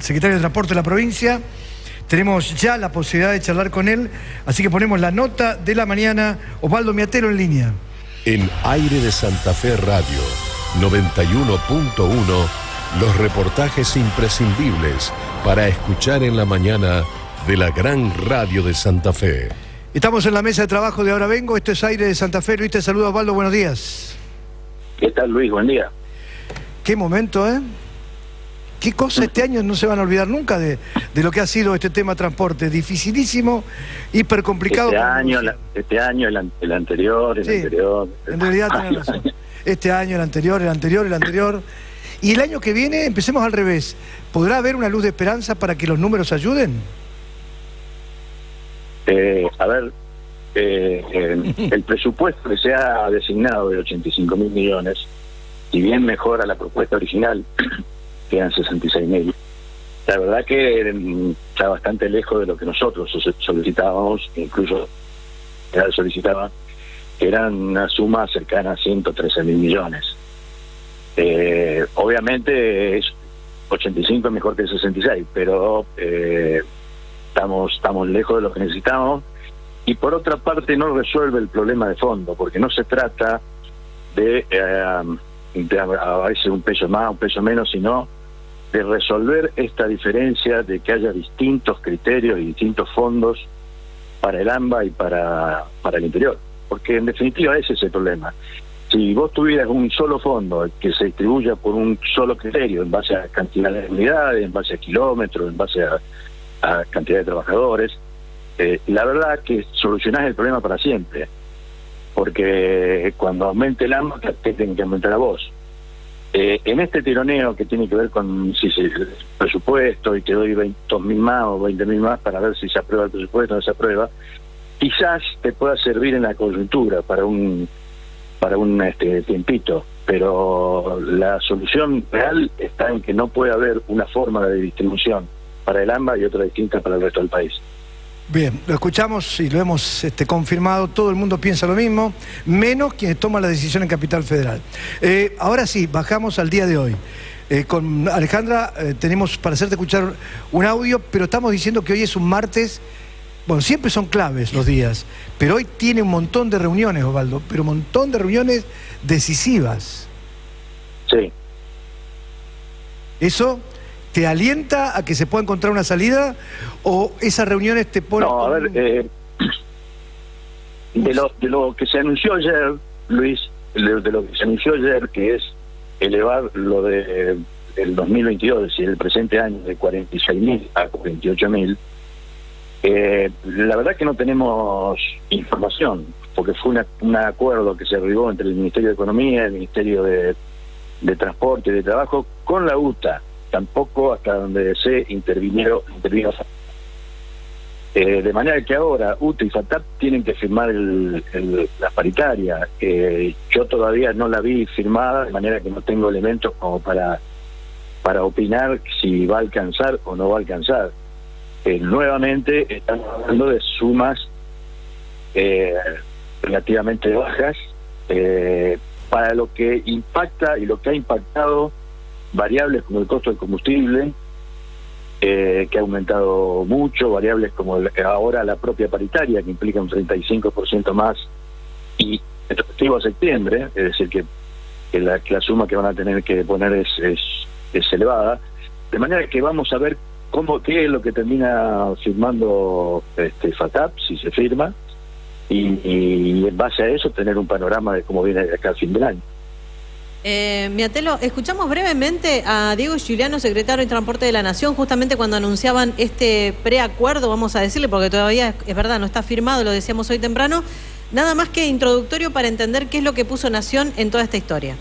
el secretario de Transporte de la provincia. Tenemos ya la posibilidad de charlar con él, así que ponemos la nota de la mañana. Osvaldo Miatelo en línea. En Aire de Santa Fe Radio 91.1, los reportajes imprescindibles para escuchar en la mañana de la gran radio de Santa Fe. Estamos en la mesa de trabajo de Ahora Vengo. Esto es Aire de Santa Fe. Luis te saluda. Osvaldo, buenos días. ¿Qué tal, Luis? Buen día. Qué momento, ¿eh? Qué cosa este año no se van a olvidar nunca de lo que ha sido este tema transporte. Dificilísimo, hiper complicado. El anterior, el anterior. En realidad tenés razón. Este año, el anterior. Y el año que viene, empecemos al revés. ¿Podrá haber una luz de esperanza para que los números ayuden? El presupuesto que se ha designado de 85.000 millones, si bien mejora la propuesta original, quedan 66.000. La verdad que está bastante lejos de lo que nosotros solicitábamos, incluso solicitaba, que eran una suma cercana a 113.000 millones. Obviamente es 85 es mejor que 66, pero estamos lejos de lo que necesitamos. Y por otra parte no resuelve el problema de fondo, porque no se trata de a veces un peso más, un peso menos, sino de resolver esta diferencia de que haya distintos criterios y distintos fondos para el AMBA y para el interior, porque en definitiva ese es el problema. Si vos tuvieras un solo fondo que se distribuya por un solo criterio, en base a cantidad de unidades, en base a kilómetros, en base a cantidad de trabajadores, la verdad que solucionás el problema para siempre, porque cuando aumente el AMBA te tienen que aumentar a vos. En este tironeo que tiene que ver con si se el presupuesto y te doy 20.000 más o 20.000 más para ver si se aprueba el presupuesto o no se aprueba, quizás te pueda servir en la coyuntura para un tiempito, pero la solución real está en que no puede haber una forma de distribución para el AMBA y otra distinta para el resto del país. Bien, lo escuchamos y lo hemos confirmado, todo el mundo piensa lo mismo, menos quienes toman la decisión en Capital Federal. Ahora sí, bajamos al día de hoy. Con Alejandra tenemos para hacerte escuchar un audio, pero estamos diciendo que hoy es un martes. Bueno, siempre son claves los días, pero hoy tiene un montón de reuniones, Osvaldo, pero un montón de reuniones decisivas. Sí. ¿Eso te alienta a que se pueda encontrar una salida o esas reuniones te ponen...? No, a ver, de lo que se anunció ayer, Luis, de lo que se anunció ayer, que es elevar lo del 2022, es decir, el presente año, de 46.000 a 48.000, la verdad que no tenemos información, porque fue un acuerdo que se arribó entre el Ministerio de Economía, el Ministerio de Transporte y de Trabajo, con la UTA. Tampoco hasta donde se intervino. De manera que ahora UTA y FATAP tienen que firmar la paritaria. Yo todavía no la vi firmada, de manera que no tengo elementos como para opinar si va a alcanzar o no va a alcanzar. Nuevamente estamos hablando de sumas relativamente bajas para lo que impacta y lo que ha impactado variables como el costo del combustible, que ha aumentado mucho, variables como ahora la propia paritaria, que implica un 35% más, y efectivo a septiembre, es decir, que la suma que van a tener que poner es elevada, de manera que vamos a ver qué es lo que termina firmando FATAP, si se firma, y en base a eso tener un panorama de cómo viene de acá al fin del año. Miatelo, escuchamos brevemente a Diego Giuliano, secretario de Transporte de la Nación, justamente cuando anunciaban este preacuerdo, vamos a decirle, porque todavía es verdad, no está firmado, lo decíamos hoy temprano, nada más que introductorio para entender qué es lo que puso Nación en toda esta historia.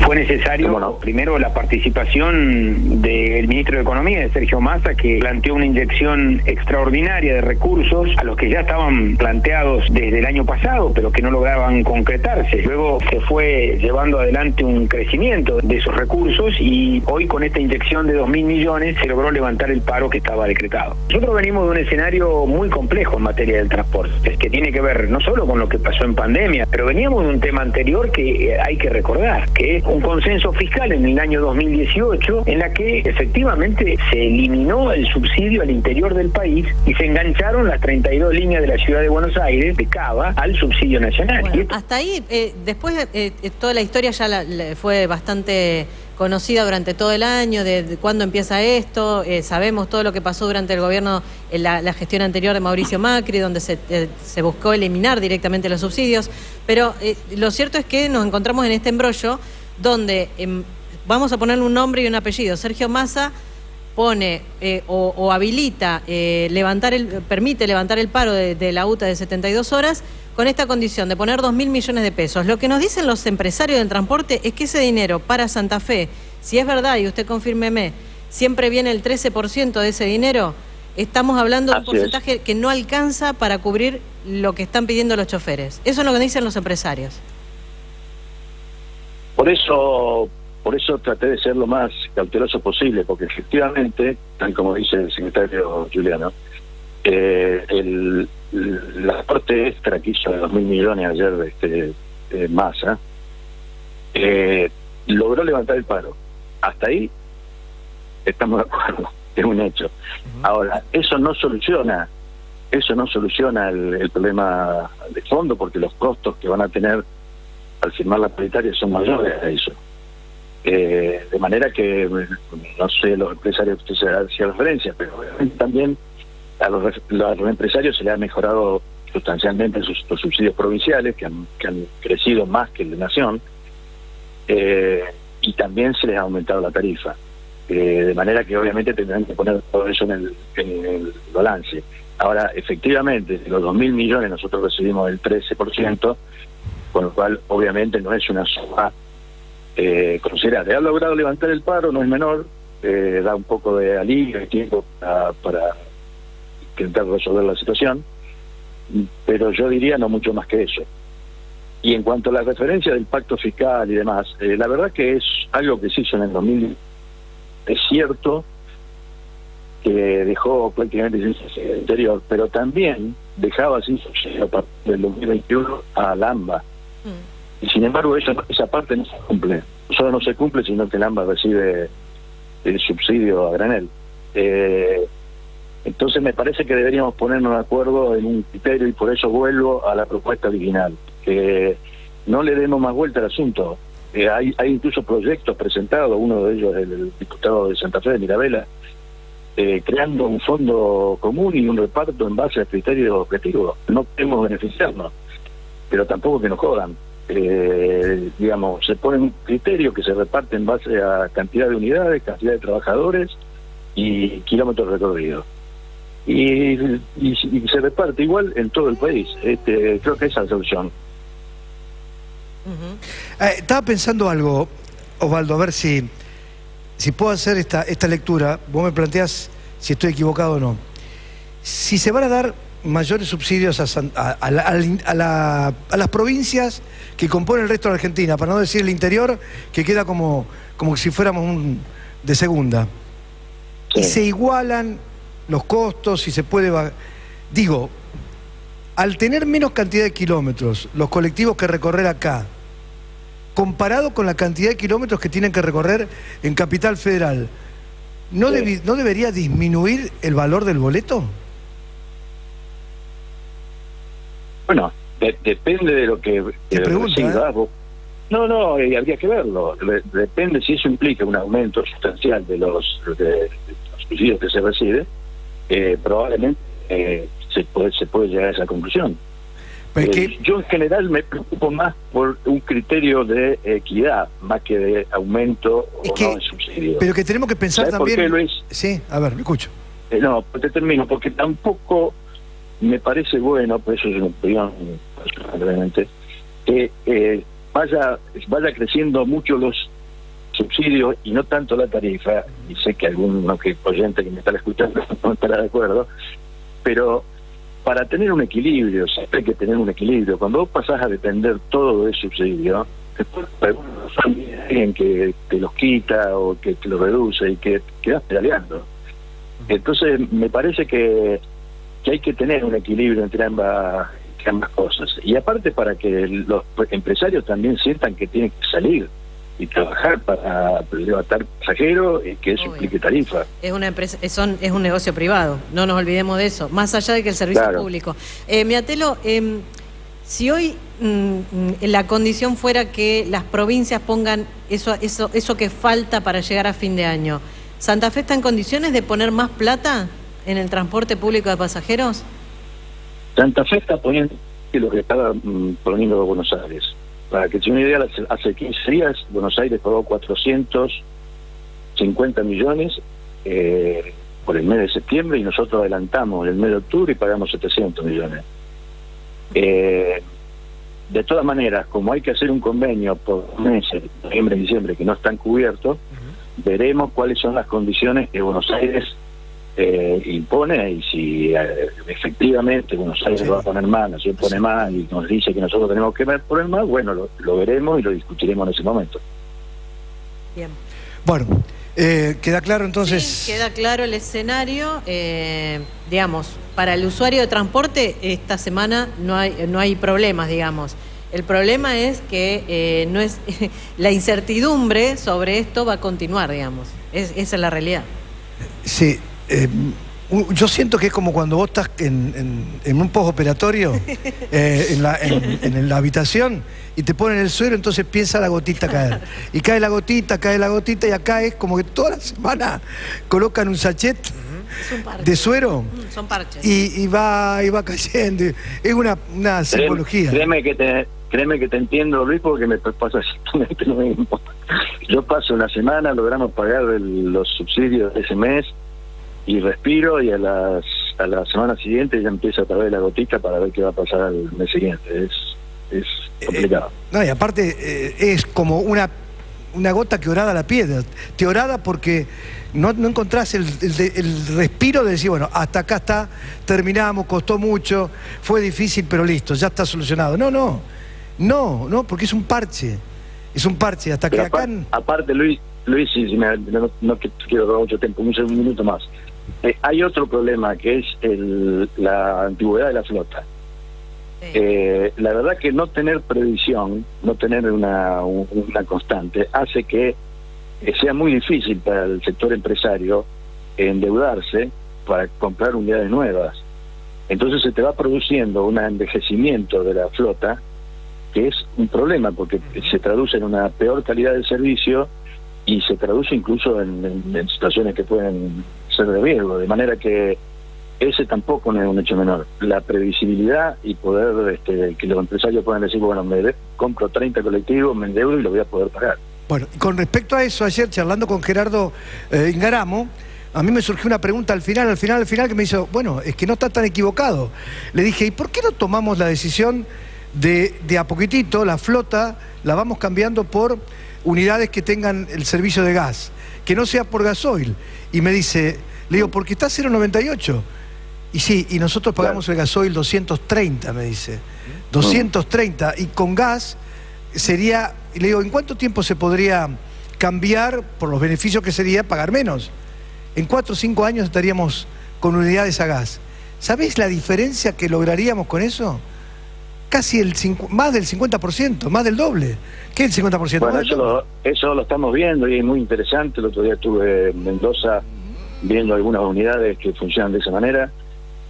Fue necesario, primero, la participación del ministro de Economía, de Sergio Massa, que planteó una inyección extraordinaria de recursos a los que ya estaban planteados desde el año pasado, pero que no lograban concretarse. Luego se fue llevando adelante un crecimiento de esos recursos y hoy con esta inyección de 2.000 millones se logró levantar el paro que estaba decretado. Nosotros venimos de un escenario muy complejo en materia del transporte, que tiene que ver no solo con lo que pasó en pandemia, pero veníamos de un tema anterior que hay que recordar, que es un consenso fiscal en el año 2018 en la que efectivamente se eliminó el subsidio al interior del país y se engancharon las 32 líneas de la ciudad de Buenos Aires de Cava al subsidio nacional. Bueno, hasta ahí, después toda la historia ya fue bastante conocida durante todo el año, de cuándo empieza esto, sabemos todo lo que pasó durante el gobierno, la gestión anterior de Mauricio Macri, donde se buscó eliminar directamente los subsidios, pero lo cierto es que nos encontramos en este embrollo donde vamos a ponerle un nombre y un apellido. Sergio Massa pone o habilita, permite levantar el paro de la UTA de 72 horas con esta condición de poner 2.000 millones de pesos. Lo que nos dicen los empresarios del transporte es que ese dinero para Santa Fe, si es verdad, y usted confírmeme, siempre viene el 13% de ese dinero, estamos hablando de un porcentaje que no alcanza para cubrir lo que están pidiendo los choferes. Eso es lo que dicen los empresarios. Por eso traté de ser lo más cauteloso posible, porque efectivamente, tal como dice el secretario Giuliano, el aporte extra que hizo de 2.000 millones ayer Massa, logró levantar el paro. Hasta ahí estamos de acuerdo, es un hecho. Ahora, eso no soluciona el problema de fondo, porque los costos que van a tener al firmar la paritaria son mayores a eso. De manera que, no sé, los empresarios que usted hacía referencia, pero también a los empresarios se les ha mejorado sustancialmente los subsidios provinciales, que han crecido más que el de Nación, y también se les ha aumentado la tarifa. De manera que obviamente tendrán que poner todo eso en el balance. Ahora, efectivamente, de los 2.000 millones nosotros recibimos el 13%, con lo cual obviamente no es una suma considerable. Ha logrado levantar el paro, no es menor, da un poco de alivio y tiempo para intentar resolver la situación, pero yo diría no mucho más que eso. Y en cuanto a la referencia del pacto fiscal y demás, la verdad que es algo que se hizo en el 2000. Es cierto que dejó prácticamente sin subsidio anterior, pero también dejaba sin subsidio a partir del 2021 a la AMBA. Y sin embargo esa parte no se cumple. No solo no se cumple, sino que la AMBA recibe el subsidio a granel. Entonces me parece que deberíamos ponernos de acuerdo en un criterio, y por eso vuelvo a la propuesta original, que no le demos más vuelta al asunto. Hay incluso proyectos presentados, uno de ellos el diputado de Santa Fe, de Mirabella, creando un fondo común y un reparto en base a criterios objetivos. No podemos beneficiarnos, pero tampoco que nos jodan. Digamos, se pone un criterio que se reparte en base a cantidad de unidades, cantidad de trabajadores y kilómetros recorridos. Y se reparte igual en todo el país. Creo que esa es la solución. Estaba pensando algo, Osvaldo, a ver si puedo hacer esta lectura. Vos me planteás si estoy equivocado o no. Si se van a dar mayores subsidios a las provincias que componen el resto de la Argentina, para no decir el interior, que queda como si fuéramos de segunda, y se igualan los costos, y se puede... Digo, al tener menos cantidad de kilómetros, los colectivos que recorrer acá, comparado con la cantidad de kilómetros que tienen que recorrer en Capital Federal, ¿no debería disminuir el valor del boleto? Bueno, depende de lo que recibas vos. No, habría que verlo. Depende si eso implica un aumento sustancial de los subsidios que se recibe, probablemente se puede llegar a esa conclusión. Yo en general me preocupo más por un criterio de equidad, más que de aumento o no de subsidio. Pero que tenemos que pensar también... ¿Por qué, Luis? Sí, a ver, me escucho. No, te termino, porque tampoco me parece bueno, por eso es una opinión realmente, que vaya creciendo mucho los subsidios y no tanto la tarifa, y sé que algún oyente que me está escuchando no estará de acuerdo, pero para tener un equilibrio, siempre hay que tener un equilibrio. Cuando vos pasás a depender todo del subsidio, después hay alguien que te los quita o que te los reduce y que quedás pedaleando. Entonces me parece que hay que tener un equilibrio entre ambas cosas. Y aparte, para que los empresarios también sientan que tienen que salir y trabajar para levantar pasajeros y que eso implique tarifa. Es una empresa, es un negocio privado, no nos olvidemos de eso, más allá de que el servicio público. Miatelo, si hoy la condición fuera que las provincias pongan eso que falta para llegar a fin de año, ¿Santa Fe está en condiciones de poner más plata en el transporte público de pasajeros? Santa Fe está poniendo lo que estaba poniendo Buenos Aires. Para que se una idea, hace 15 días Buenos Aires pagó 450 millones por el mes de septiembre y nosotros adelantamos el mes de octubre y pagamos 700 millones. De todas maneras, como hay que hacer un convenio por meses, noviembre y diciembre, que no están cubiertos, veremos cuáles son las condiciones que Buenos Aires impone y si efectivamente Buenos Aires va a poner más, Nación pone más y nos dice que nosotros tenemos que poner más, bueno, lo veremos y lo discutiremos en ese momento. Bien. Bueno, queda claro entonces. Sí, queda claro el escenario. Digamos, para el usuario de transporte esta semana no hay problemas, digamos. El problema es que no es la incertidumbre sobre esto va a continuar, digamos. Esa es la realidad. Sí. Yo siento que es como cuando vos estás en un postoperatorio en la habitación y te ponen el suero, entonces empieza la gotita a caer. Y cae la gotita y acá es como que toda la semana colocan un sachet de suero. Son parches. Y va cayendo. Es una simbología. Créeme que te entiendo, Luis, porque me pasa exactamente lo mismo. Yo paso una semana, logramos pagar los subsidios de ese mes y respiro, y a la semana siguiente ya empieza a traer la gotita para ver qué va a pasar el mes siguiente. Es complicado. No, y aparte es como una gota que horada la piedra. Te horada porque no encontrás el respiro de decir, bueno, hasta acá está, terminamos, costó mucho, fue difícil, pero listo, ya está solucionado. No, porque es un parche. Es un parche, hasta pero que acá... Aparte, Luis, no quiero dar mucho tiempo, un minuto más. Hay otro problema que es la antigüedad de la flota. La verdad que no tener previsión, no tener una constante, hace que sea muy difícil para el sector empresario endeudarse para comprar unidades nuevas. Entonces se te va produciendo un envejecimiento de la flota, que es un problema porque se traduce en una peor calidad de servicio y se traduce incluso en situaciones que pueden ser de riesgo, de manera que ese tampoco no es un hecho menor. La previsibilidad y poder que los empresarios puedan decir, bueno, compro 30 colectivos, me endeudo y lo voy a poder pagar. Bueno, con respecto a eso, ayer charlando con Gerardo Ingaramo, a mí me surgió una pregunta al final que me hizo, bueno, es que no está tan equivocado. Le dije, ¿y por qué no tomamos la decisión de a poquitito la flota la vamos cambiando por unidades que tengan el servicio de gas, que no sea por gasoil? Y me dice, le digo, porque está 0,98. Y sí, y nosotros pagamos el gasoil 230, me dice. 230, y con gas sería, y le digo, ¿en cuánto tiempo se podría cambiar, por los beneficios que sería, pagar menos? En 4 o 5 años estaríamos con unidades a gas. ¿Sabés la diferencia que lograríamos con eso? Casi más del 50%, más del doble. ¿Qué es el 50%? Bueno, eso lo estamos viendo y es muy interesante. El otro día estuve en Mendoza viendo algunas unidades que funcionan de esa manera.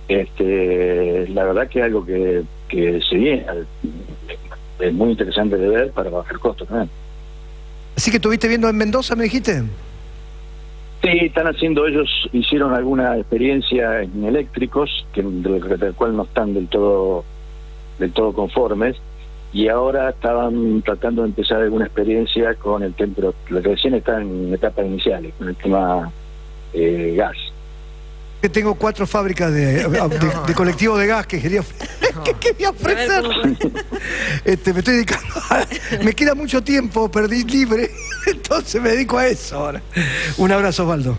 La verdad que es algo que se viene, es muy interesante de ver para bajar costos también. Así que estuviste viendo en Mendoza, me dijiste. Sí, ellos hicieron alguna experiencia en eléctricos, del cual no están del todo conformes, y ahora estaban tratando de empezar alguna experiencia con el tema, pero recién está en etapas iniciales, con el tema gas. Que tengo 4 fábricas de colectivos de gas que quería ofrecer. Me estoy dedicando me queda mucho tiempo, perdí libre, entonces me dedico a eso ahora. Un abrazo, Osvaldo.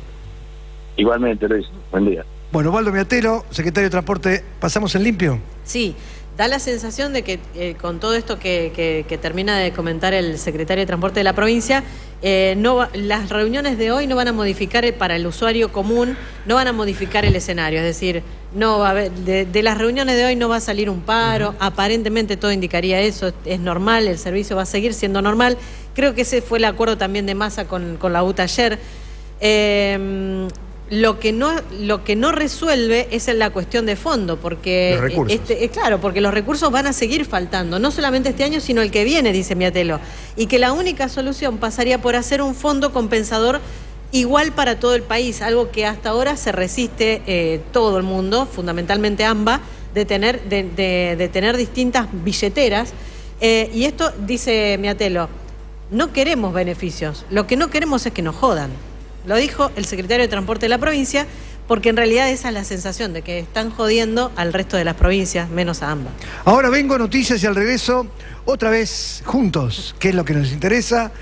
Igualmente, Luis, buen día. Bueno, Osvaldo Miatelo, secretario de Transporte, ¿pasamos en limpio? Sí. Da la sensación de que con todo esto que termina de comentar el secretario de Transporte de la provincia, las reuniones de hoy no van a modificar para el usuario común, no van a modificar el escenario, es decir, no va a haber, de las reuniones de hoy no va a salir un paro, aparentemente todo indicaría eso, es normal, el servicio va a seguir siendo normal. Creo que ese fue el acuerdo también de Massa con la UTA ayer. Lo que no resuelve es la cuestión de fondo, porque los recursos. Claro, porque los recursos van a seguir faltando, no solamente este año, sino el que viene, dice Miatelo, y que la única solución pasaría por hacer un fondo compensador igual para todo el país, algo que hasta ahora se resiste todo el mundo, fundamentalmente AMBA, de tener distintas billeteras, y esto, dice Miatelo, no queremos beneficios, lo que no queremos es que nos jodan. Lo dijo el secretario de Transporte de la provincia, porque en realidad esa es la sensación de que están jodiendo al resto de las provincias, menos a AMBA. Ahora vengo, noticias y al regreso, otra vez juntos, que es lo que nos interesa,